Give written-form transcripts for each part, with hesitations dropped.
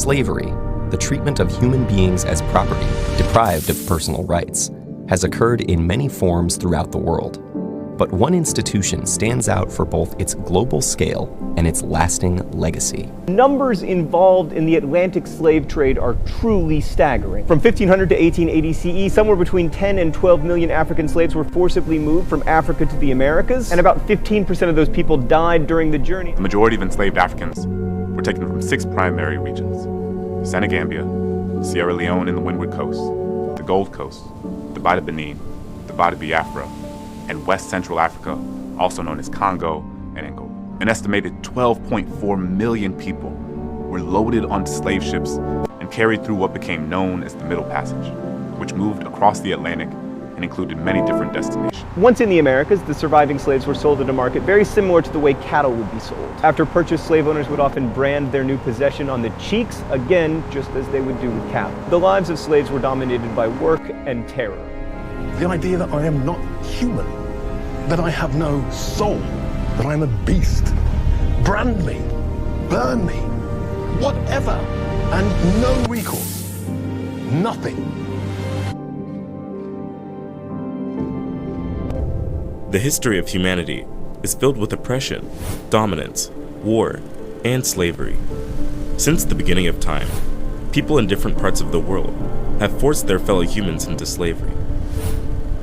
Slavery, the treatment of human beings as property, deprived of personal rights, has occurred in many forms throughout the world. But one institution stands out for both its global scale and its lasting legacy. Numbers involved in the Atlantic slave trade are truly staggering. From 1500 to 1880 CE, somewhere between 10 and 12 million African slaves were forcibly moved from Africa to the Americas, and about 15% of those people died during the journey. The majority of enslaved Africans were taken from 6 primary regions: the Senegambia, Sierra Leone and the Windward Coast, the Gold Coast, the Bight of Benin, the Bight of Biafra, and West Central Africa, also known as Congo and Angola. An estimated 12.4 million people were loaded onto slave ships and carried through what became known as the Middle Passage, which moved across the Atlantic and included many different destinations. Once in the Americas, the surviving slaves were sold at a market very similar to the way cattle would be sold. After purchase, slave owners would often brand their new possession on the cheeks, again, just as they would do with cattle. The lives of slaves were dominated by work and terror. The idea that I am not human, that I have no soul, that I am a beast. Brand me, burn me, whatever, and no recourse, nothing. The history of humanity is filled with oppression, dominance, war, and slavery. Since the beginning of time, people in different parts of the world have forced their fellow humans into slavery.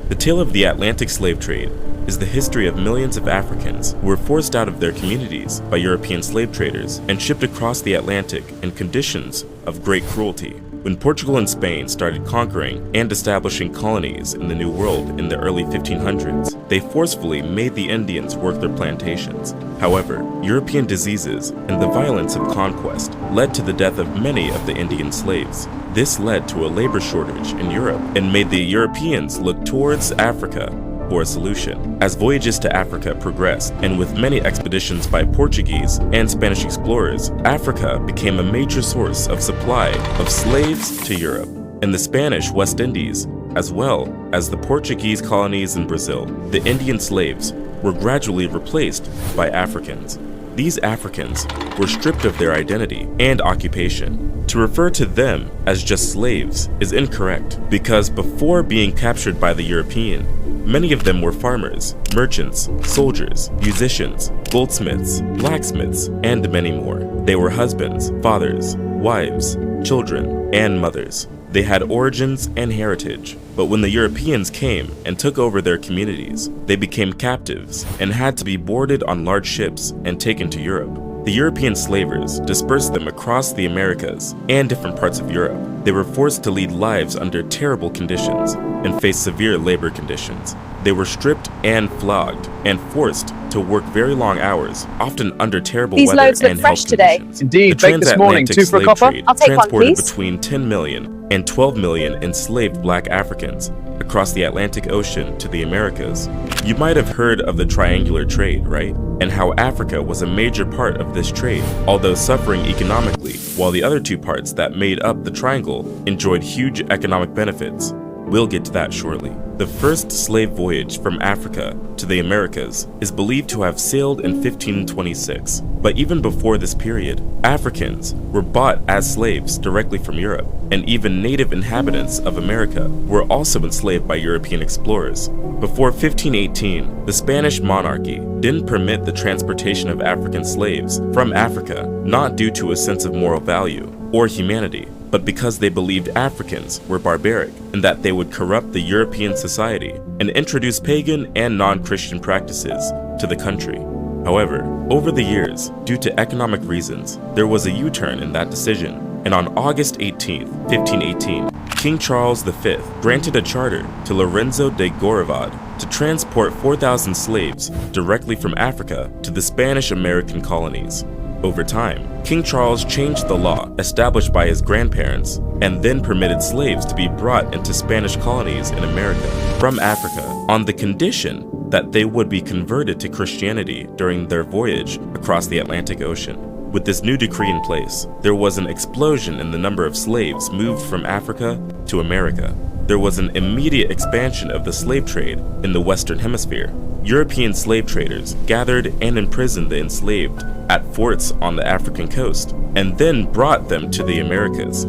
The tale of the Atlantic slave trade is the history of millions of Africans who were forced out of their communities by European slave traders and shipped across the Atlantic in conditions of great cruelty. When Portugal and Spain started conquering and establishing colonies in the New World in the early 1500s, they forcefully made the Indians work their plantations. However, European diseases and the violence of conquest led to the death of many of the Indian slaves. This led to a labor shortage in Europe and made the Europeans look towards Africa for a solution. As voyages to Africa progressed, and with many expeditions by Portuguese and Spanish explorers, Africa became a major source of supply of slaves to Europe, and the Spanish West Indies, as well as the Portuguese colonies in Brazil. The Indian slaves were gradually replaced by Africans. These Africans were stripped of their identity and occupation. To refer to them as just slaves is incorrect, because before being captured by the European, many of them were farmers, merchants, soldiers, musicians, goldsmiths, blacksmiths, and many more. They were husbands, fathers, wives, children, and mothers. They had origins and heritage, but when the Europeans came and took over their communities, they became captives and had to be boarded on large ships and taken to Europe. The European slavers dispersed them across the Americas and different parts of Europe. They were forced to lead lives under terrible conditions and face severe labor conditions. They were stripped and flogged and forced to work very long hours, often under terrible These weather loads look and fresh health today. conditions. Indeed, the baked this morning. transatlantic 2 for a slave copper? trade I'll take one, transported please. between 10 million and 12 million enslaved black Africans across the Atlantic Ocean to the Americas. You might have heard of the triangular trade, right? And how Africa was a major part of this trade, although suffering economically, while the other two parts that made up the triangle enjoyed huge economic benefits. We'll get to that shortly. The first slave voyage from Africa to the Americas is believed to have sailed in 1526. But even before this period, Africans were bought as slaves directly from Europe, and even native inhabitants of America were also enslaved by European explorers. Before 1518, the Spanish monarchy didn't permit the transportation of African slaves from Africa, not due to a sense of moral value or humanity, but because they believed Africans were barbaric and that they would corrupt the European society and introduce pagan and non-Christian practices to the country. However, over the years, due to economic reasons, there was a U-turn in that decision, and on August 18, 1518, King Charles V granted a charter to Lorenzo de Goravade to transport 4,000 slaves directly from Africa to the Spanish-American colonies. Over time, King Charles changed the law established by his grandparents and then permitted slaves to be brought into Spanish colonies in America from Africa on the condition that they would be converted to Christianity during their voyage across the Atlantic Ocean. With this new decree in place, there was an explosion in the number of slaves moved from Africa to America. there was an immediate expansion of the slave trade in the Western Hemisphere. European slave traders gathered and imprisoned the enslaved at forts on the African coast, and then brought them to the Americas.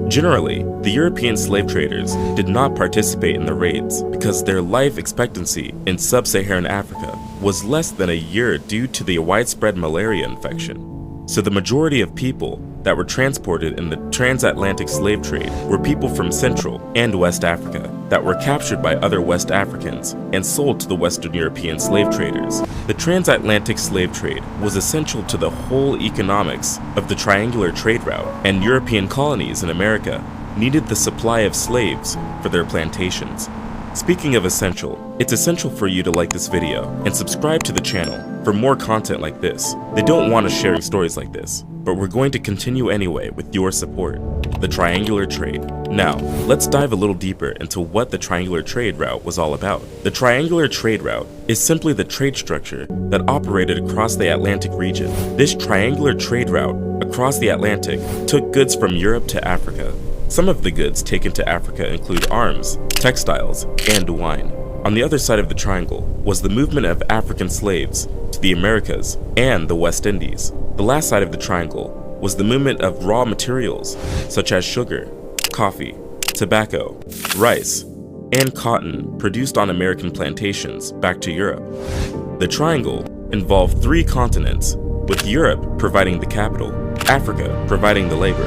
Generally, the European slave traders did not participate in the raids because their life expectancy in sub-Saharan Africa was less than a year due to the widespread malaria infection. So the majority of people that were transported in the transatlantic slave trade were people from Central and West Africa that were captured by other West Africans and sold to the Western European slave traders. The transatlantic slave trade was essential to the whole economics of the triangular trade route, and European colonies in America needed the supply of slaves for their plantations. Speaking of essential, it's essential for you to like this video and subscribe to the channel for more content like this. They don't want us sharing stories like this, but we're going to continue anyway with your support. The triangular trade. Now, let's dive a little deeper into what the triangular trade route was all about. The triangular trade route is simply the trade structure that operated across the Atlantic region. This triangular trade route across the Atlantic took goods from Europe to Africa. Some of the goods taken to Africa include arms, textiles, and wine. On the other side of the triangle was the movement of African slaves to the Americas and the West Indies. The last side of the triangle was the movement of raw materials such as sugar, coffee, tobacco, rice, and cotton produced on American plantations back to Europe. The triangle involved 3 continents, with Europe providing the capital, Africa providing the labor,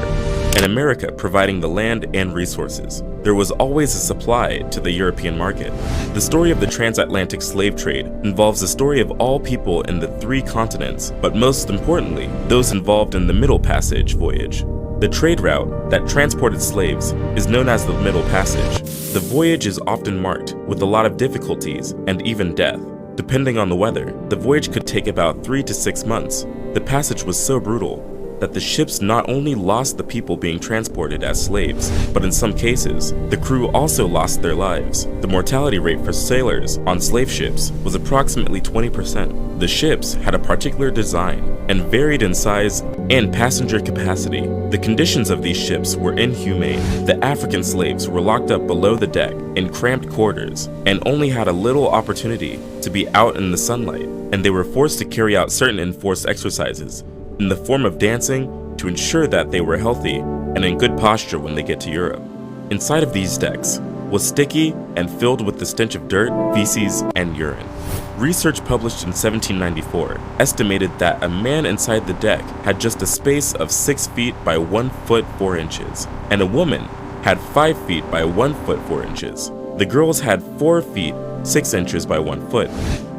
and America providing the land and resources. There was always a supply to the European market. The story of the transatlantic slave trade involves the story of all people in the 3 continents, but most importantly, those involved in the Middle Passage voyage. The trade route that transported slaves is known as the Middle Passage. The voyage is often marked with a lot of difficulties and even death. Depending on the weather, the voyage could take about 3 to 6 months. The passage was so brutal that the ships not only lost the people being transported as slaves, but in some cases, the crew also lost their lives. The mortality rate for sailors on slave ships was approximately 20%. The ships had a particular design and varied in size and passenger capacity. The conditions of these ships were inhumane. The African slaves were locked up below the deck in cramped quarters and only had a little opportunity to be out in the sunlight, and they were forced to carry out certain enforced exercises in the form of dancing to ensure that they were healthy and in good posture when they get to Europe. Inside of these decks was sticky and filled with the stench of dirt, feces, and urine. Research published in 1794 estimated that a man inside the deck had just a space of 6 feet by 1 foot 4 inches, and a woman had 5 feet by 1 foot 4 inches. The girls had 4 feet 6 inches by 1 foot.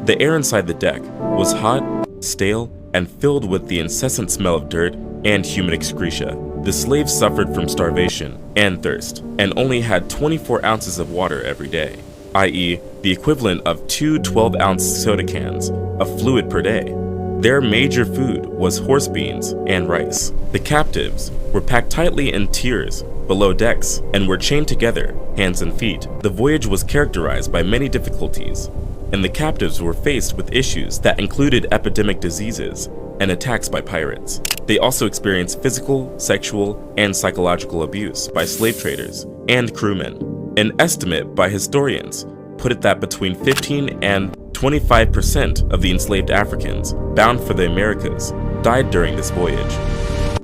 The air inside the deck was hot, stale, and filled with the incessant smell of dirt and human excreta. The slaves suffered from starvation and thirst, and only had 24 ounces of water every day, i.e. the equivalent of 2 12-ounce soda cans of fluid per day. Their major food was horse beans and rice. The captives were packed tightly in tiers below decks and were chained together, hands and feet. The voyage was characterized by many difficulties, and the captives were faced with issues that included epidemic diseases and attacks by pirates. They also experienced physical, sexual, and psychological abuse by slave traders and crewmen. An estimate by historians put it that between 15 and 25% of the enslaved Africans bound for the Americas died during this voyage.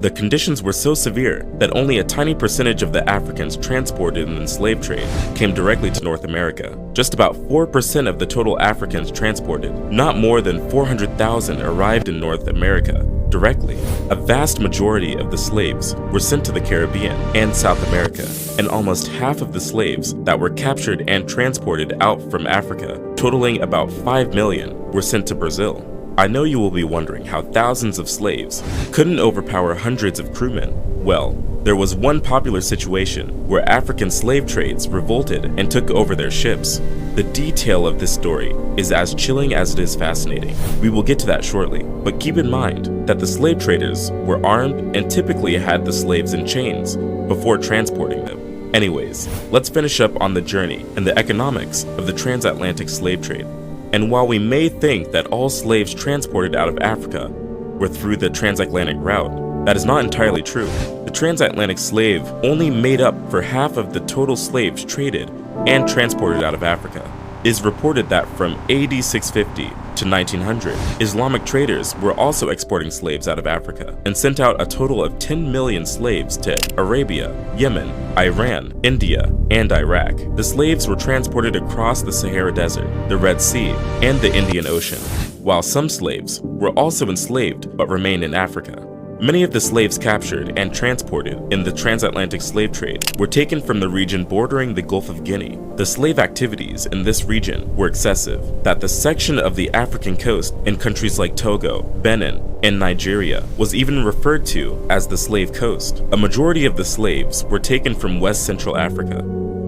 The conditions were so severe that only a tiny percentage of the Africans transported in the slave trade came directly to North America. Just about 4% of the total Africans transported, not more than 400,000, arrived in North America directly. A vast majority of the slaves were sent to the Caribbean and South America, and almost half of the slaves that were captured and transported out from Africa, totaling about 5 million, were sent to Brazil. I know you will be wondering how thousands of slaves couldn't overpower hundreds of crewmen. Well, there was one popular situation where African slave trades revolted and took over their ships. The detail of this story is as chilling as it is fascinating. We will get to that shortly, but keep in mind that the slave traders were armed and typically had the slaves in chains before transporting them. Anyways, let's finish up on the journey and the economics of the transatlantic slave trade. And while we may think that all slaves transported out of Africa were through the transatlantic route, that is not entirely true. The transatlantic slave only made up for half of the total slaves traded and transported out of Africa. It is reported that from AD 650 to 1900, Islamic traders were also exporting slaves out of Africa and sent out a total of 10 million slaves to Arabia, Yemen, Iran, India, and Iraq. The slaves were transported across the Sahara Desert, the Red Sea, and the Indian Ocean, while some slaves were also enslaved but remained in Africa. Many of the slaves captured and transported in the transatlantic slave trade were taken from the region bordering the Gulf of Guinea. The slave activities in this region were excessive, that the section of the African coast in countries like Togo, Benin, and Nigeria was even referred to as the Slave Coast. A majority of the slaves were taken from West Central Africa.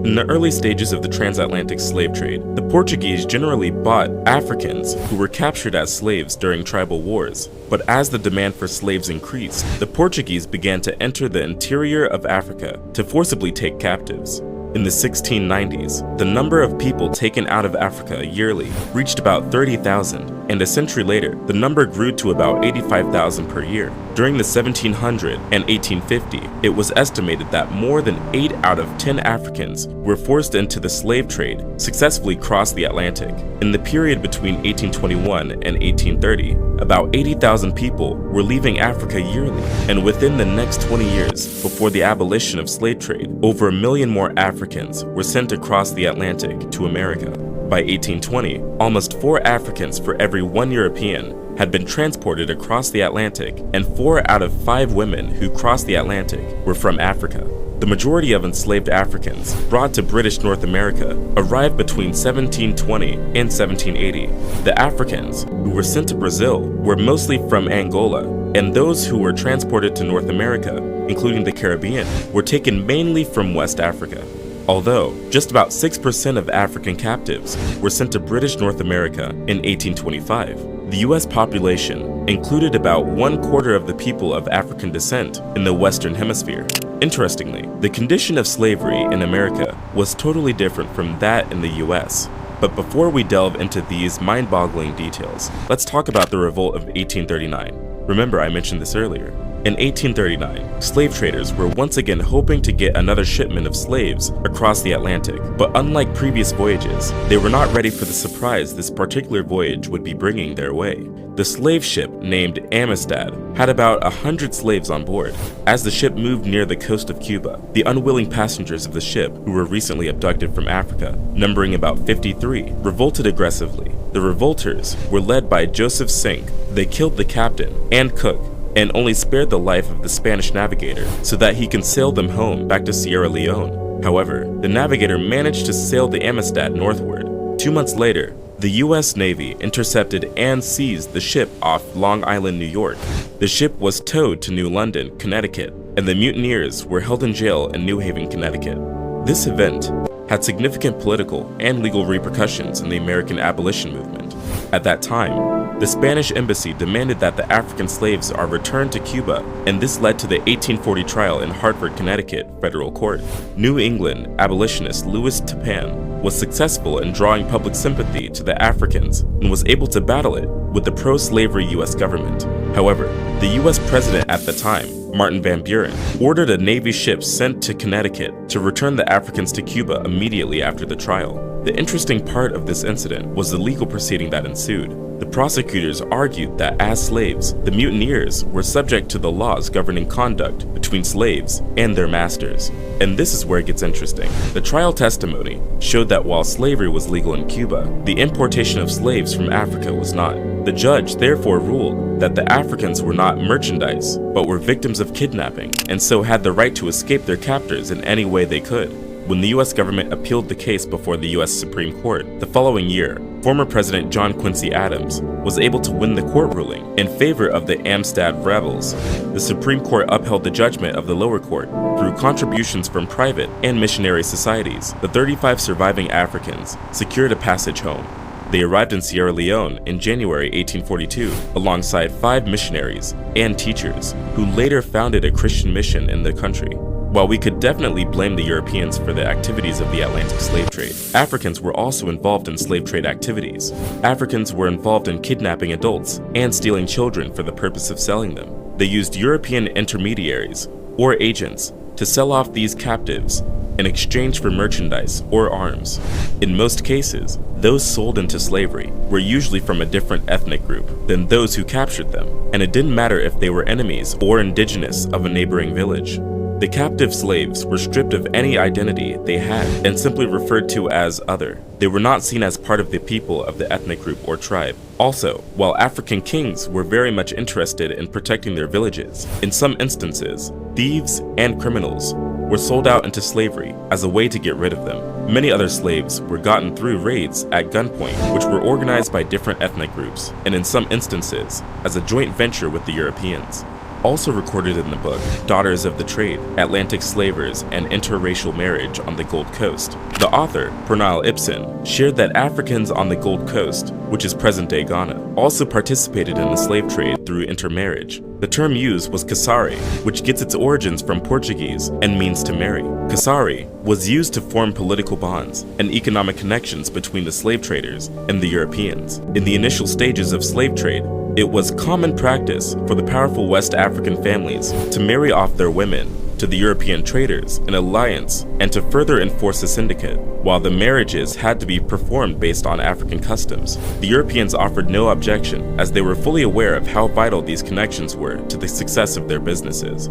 In the early stages of the transatlantic slave trade, the Portuguese generally bought Africans who were captured as slaves during tribal wars. But as the demand for slaves increased, the Portuguese began to enter the interior of Africa to forcibly take captives. In the 1690s, the number of people taken out of Africa yearly reached about 30,000, and a century later, the number grew to about 85,000 per year. During the 1700 and 1850, it was estimated that more than 8 out of 10 Africans were forced into the slave trade, successfully crossed the Atlantic. In the period between 1821 and 1830, about 80,000 people were leaving Africa yearly, and within the next 20 years, before the abolition of slave trade, over 1 million more Africans were sent across the Atlantic to America. By 1820, almost 4 Africans for every 1 European had been transported across the Atlantic, and 4 out of 5 women who crossed the Atlantic were from Africa. The majority of enslaved Africans brought to British North America arrived between 1720 and 1780. The Africans who were sent to Brazil were mostly from Angola, and those who were transported to North America, including the Caribbean, were taken mainly from West Africa. Although just about 6% of African captives were sent to British North America in 1825, the US population included about 1/4 of the people of African descent in the Western Hemisphere. Interestingly, the condition of slavery in America was totally different from that in the US. But before we delve into these mind-boggling details, let's talk about the revolt of 1839. Remember, I mentioned this earlier. In 1839, slave traders were once again hoping to get another shipment of slaves across the Atlantic, but unlike previous voyages, they were not ready for the surprise this particular voyage would be bringing their way. The slave ship, named Amistad, had about 100 slaves on board. As the ship moved near the coast of Cuba, the unwilling passengers of the ship, who were recently abducted from Africa, numbering about 53, revolted aggressively. The revolters were led by Joseph Sink. They killed the captain and cook, and only spared the life of the Spanish navigator so that he can sail them home back to Sierra Leone. However, the navigator managed to sail the Amistad northward. 2 months later, the US Navy intercepted and seized the ship off Long Island, New York. The ship was towed to New London, Connecticut, and the mutineers were held in jail in New Haven, Connecticut. This event had significant political and legal repercussions in the American abolition movement. At that time, the Spanish embassy demanded that the African slaves are returned to Cuba, and this led to the 1840 trial in Hartford, Connecticut federal court. New England abolitionist Louis Tappan was successful in drawing public sympathy to the Africans and was able to battle it with the pro-slavery US government. However, the US president at the time, Martin Van Buren, ordered a Navy ship sent to Connecticut to return the Africans to Cuba immediately after the trial. The interesting part of this incident was the legal proceeding that ensued. The prosecutors argued that as slaves, the mutineers were subject to the laws governing conduct between slaves and their masters. And this is where it gets interesting. The trial testimony showed that while slavery was legal in Cuba, the importation of slaves from Africa was not. The judge therefore ruled that the Africans were not merchandise, but were victims of kidnapping, and so had the right to escape their captors in any way they could. When the US government appealed the case before the US Supreme Court, the following year, former President John Quincy Adams was able to win the court ruling in favor of the Amistad rebels. The Supreme Court upheld the judgment of the lower court through contributions from private and missionary societies. The 35 surviving Africans secured a passage home. They arrived in Sierra Leone in January 1842 alongside 5 missionaries and teachers who later founded a Christian mission in the country. While we could definitely blame the Europeans for the activities of the Atlantic slave trade, Africans were also involved in slave trade activities. Africans were involved in kidnapping adults and stealing children for the purpose of selling them. They used European intermediaries or agents to sell off these captives in exchange for merchandise or arms. In most cases, those sold into slavery were usually from a different ethnic group than those who captured them, and it didn't matter if they were enemies or indigenous of a neighboring village. The captive slaves were stripped of any identity they had and simply referred to as other. They were not seen as part of the people of the ethnic group or tribe. Also, while African kings were very much interested in protecting their villages, in some instances, thieves and criminals were sold out into slavery as a way to get rid of them. Many other slaves were gotten through raids at gunpoint, which were organized by different ethnic groups, and in some instances, as a joint venture with the Europeans. Also recorded in the book, Daughters of the Trade, Atlantic Slavers and Interracial Marriage on the Gold Coast, the author, Pernille Ibsen, shared that Africans on the Gold Coast, which is present-day Ghana, also participated in the slave trade through intermarriage. The term used was kasari, which gets its origins from Portuguese and means to marry. Kasari was used to form political bonds and economic connections between the slave traders and the Europeans. In the initial stages of slave trade, it was common practice for the powerful West African families to marry off their women to the European traders in alliance and to further enforce a syndicate. While the marriages had to be performed based on African customs, the Europeans offered no objection as they were fully aware of how vital these connections were to the success of their businesses.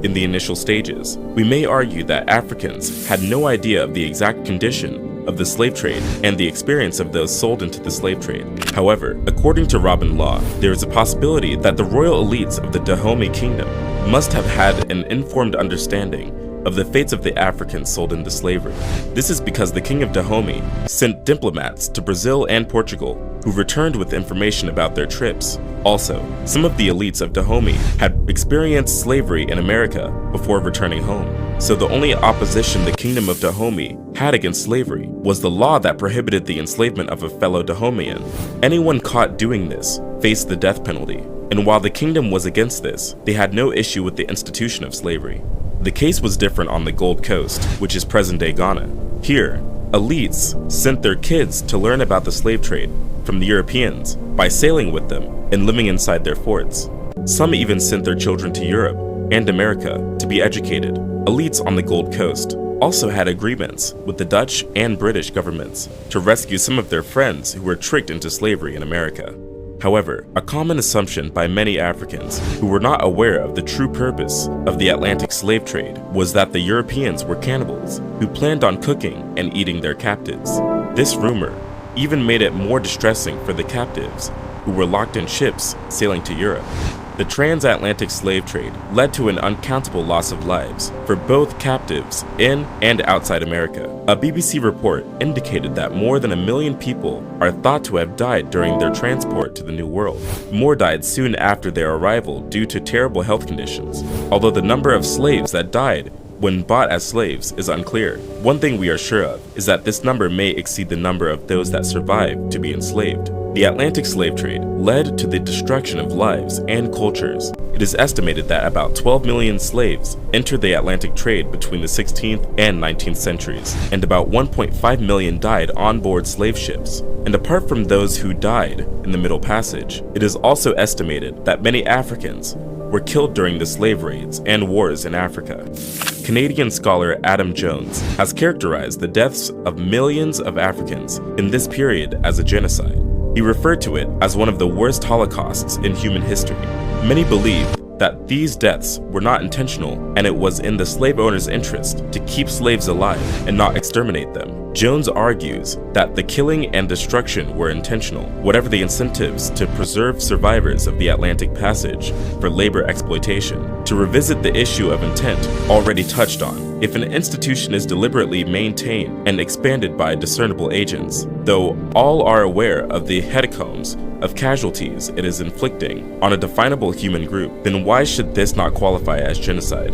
In the initial stages, we may argue that Africans had no idea of the exact condition of the slave trade and the experience of those sold into the slave trade. However, according to Robin Law, there is a possibility that the royal elites of the Dahomey Kingdom must have had an informed understanding of the fates of the Africans sold into slavery. This is because the King of Dahomey sent diplomats to Brazil and Portugal who returned with information about their trips. Also, some of the elites of Dahomey had experienced slavery in America before returning home. So the only opposition the Kingdom of Dahomey had against slavery was the law that prohibited the enslavement of a fellow Dahomean. Anyone caught doing this faced the death penalty. And while the kingdom was against this, they had no issue with the institution of slavery. The case was different on the Gold Coast, which is present-day Ghana. Here, elites sent their kids to learn about the slave trade from the Europeans by sailing with them and living inside their forts. Some even sent their children to Europe and America to be educated. Elites on the Gold Coast also had agreements with the Dutch and British governments to rescue some of their friends who were tricked into slavery in America. However, a common assumption by many Africans who were not aware of the true purpose of the Atlantic slave trade was that the Europeans were cannibals who planned on cooking and eating their captives. This rumor even made it more distressing for the captives who were locked in ships sailing to Europe. The transatlantic slave trade led to an uncountable loss of lives for both captives in and outside America. A BBC report indicated that more than 1 million people are thought to have died during their transport to the New World. More died soon after their arrival due to terrible health conditions, although the number of slaves that died when bought as slaves is unclear. One thing we are sure of is that this number may exceed the number of those that survived to be enslaved. The Atlantic slave trade led to the destruction of lives and cultures. It is estimated that about 12 million slaves entered the Atlantic trade between the 16th and 19th centuries, and about 1.5 million died on board slave ships. And apart from those who died in the Middle Passage, it is also estimated that many Africans were killed during the slave raids and wars in Africa. Canadian scholar Adam Jones has characterized the deaths of millions of Africans in this period as a genocide. He referred to it as one of the worst holocausts in human history. Many believe that these deaths were not intentional and it was in the slave owner's interest to keep slaves alive and not exterminate them. Jones argues that the killing and destruction were intentional, whatever the incentives to preserve survivors of the Atlantic Passage for labor exploitation. To revisit the issue of intent already touched on, if an institution is deliberately maintained and expanded by discernible agents, though all are aware of the hecatombs of casualties it is inflicting on a definable human group, then why should this not qualify as genocide?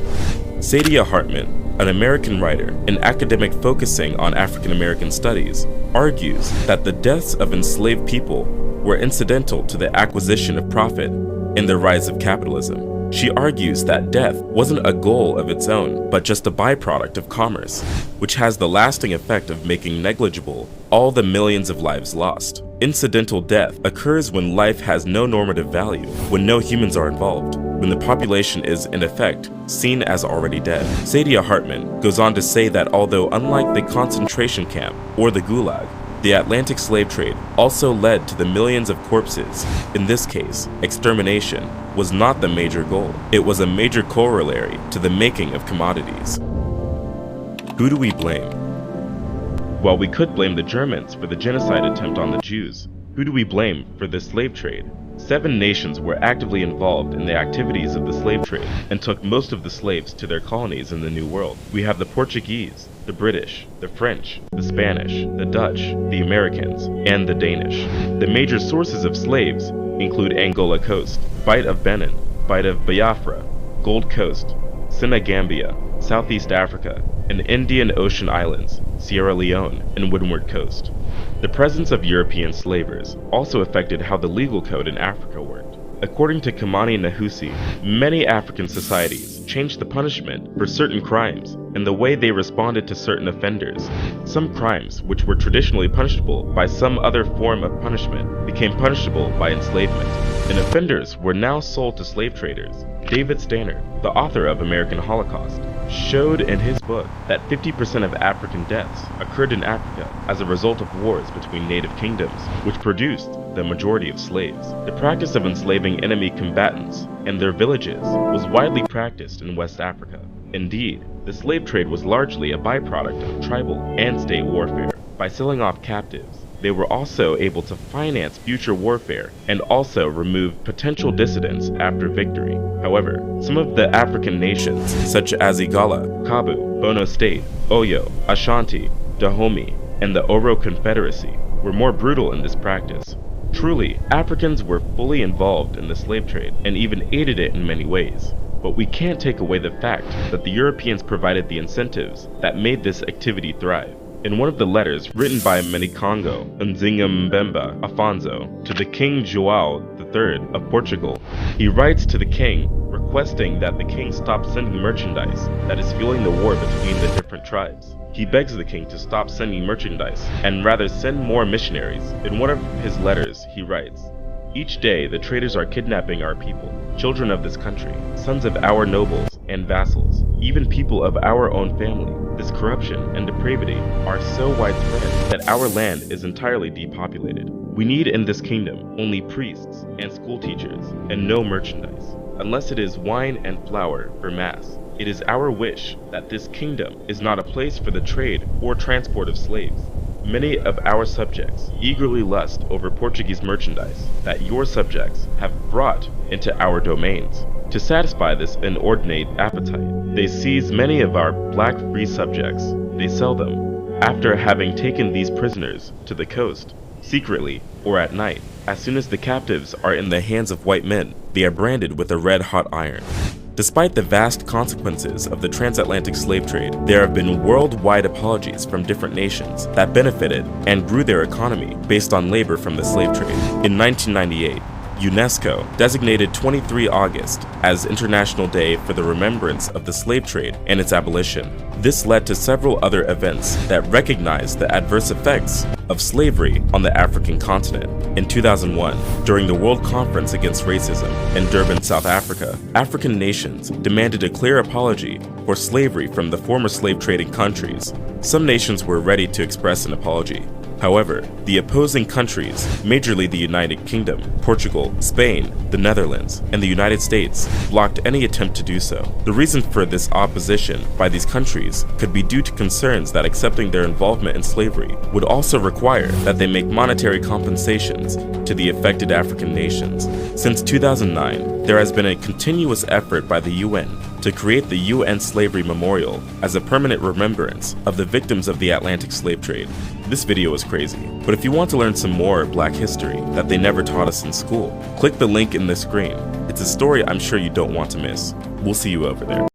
Saidiya Hartman, an American writer and academic focusing on African American studies, argues that the deaths of enslaved people were incidental to the acquisition of profit and the rise of capitalism. She argues that death wasn't a goal of its own, but just a byproduct of commerce, which has the lasting effect of making negligible all the millions of lives lost. Incidental death occurs when life has no normative value, when no humans are involved. when the population is, in effect, seen as already dead. Saidiya Hartman goes on to say that although unlike the concentration camp or the Gulag, the Atlantic slave trade also led to the millions of corpses. In this case, extermination was not the major goal. It was a major corollary to the making of commodities. Who do we blame? While we could blame the Germans for the genocide attempt on the Jews, who do we blame for the slave trade? 7 nations were actively involved in the activities of the slave trade and took most of the slaves to their colonies in the New World. We have the Portuguese, the British, the French, the Spanish, the Dutch, the Americans, and the Danish. The major sources of slaves include Angola Coast, Bight of Benin, Bight of Biafra, Gold Coast, Senegambia, Southeast Africa, and Indian Ocean Islands, Sierra Leone, and Windward Coast. The presence of European slavers also affected how the legal code in Africa worked. According to Kamani Nahusi, many African societies changed the punishment for certain crimes and the way they responded to certain offenders. Some crimes, which were traditionally punishable by some other form of punishment, became punishable by enslavement, and offenders were now sold to slave traders. David Stannard, the author of American Holocaust, showed in his book that 50% of African deaths occurred in Africa as a result of wars between native kingdoms, which produced the majority of slaves. The practice of enslaving enemy combatants and their villages was widely practiced in West Africa. Indeed, the slave trade was largely a byproduct of tribal and state warfare. By selling off captives, they were also able to finance future warfare and also remove potential dissidents after victory. However, some of the African nations, such as Igala, Kabu, Bono State, Oyo, Ashanti, Dahomey, and the Oro Confederacy, were more brutal in this practice. Truly, Africans were fully involved in the slave trade and even aided it in many ways. But we can't take away the fact that the Europeans provided the incentives that made this activity thrive. In one of the letters written by Manikongo Nzinga Mbemba Afonso to the King João III of Portugal, he writes to the king requesting that the king stop sending merchandise that is fueling the war between the different tribes. He begs the king to stop sending merchandise and rather send more missionaries. In one of his letters, he writes, "Each day the traders are kidnapping our people, children of this country, sons of our nobles and vassals, even people of our own family. This corruption and depravity are so widespread that our land is entirely depopulated. We need in this kingdom only priests and school teachers and no merchandise, unless it is wine and flour for mass. It is our wish that this kingdom is not a place for the trade or transport of slaves. Many of our subjects eagerly lust over Portuguese merchandise that your subjects have brought into our domains. To satisfy this inordinate appetite, they seize many of our black free subjects. They sell them, after having taken these prisoners to the coast, secretly or at night. As soon as the captives are in the hands of white men, they are branded with a red-hot iron." Despite the vast consequences of the transatlantic slave trade, there have been worldwide apologies from different nations that benefited and grew their economy based on labor from the slave trade. In 1998, UNESCO designated 23 August as International Day for the remembrance of the slave trade and its abolition. This led to several other events that recognized the adverse effects of slavery on the African continent. In 2001, during the World Conference Against Racism in Durban, South Africa, African nations demanded a clear apology for slavery from the former slave trading countries. Some nations were ready to express an apology. However, the opposing countries, majorly the United Kingdom, Portugal, Spain, the Netherlands, and the United States, blocked any attempt to do so. The reason for this opposition by these countries could be due to concerns that accepting their involvement in slavery would also require that they make monetary compensations to the affected African nations. Since 2009, there has been a continuous effort by the UN to create the UN Slavery Memorial as a permanent remembrance of the victims of the Atlantic slave trade. This video is crazy, but if you want to learn some more Black history that they never taught us in school, click the link in the screen. It's a story I'm sure you don't want to miss. We'll see you over there.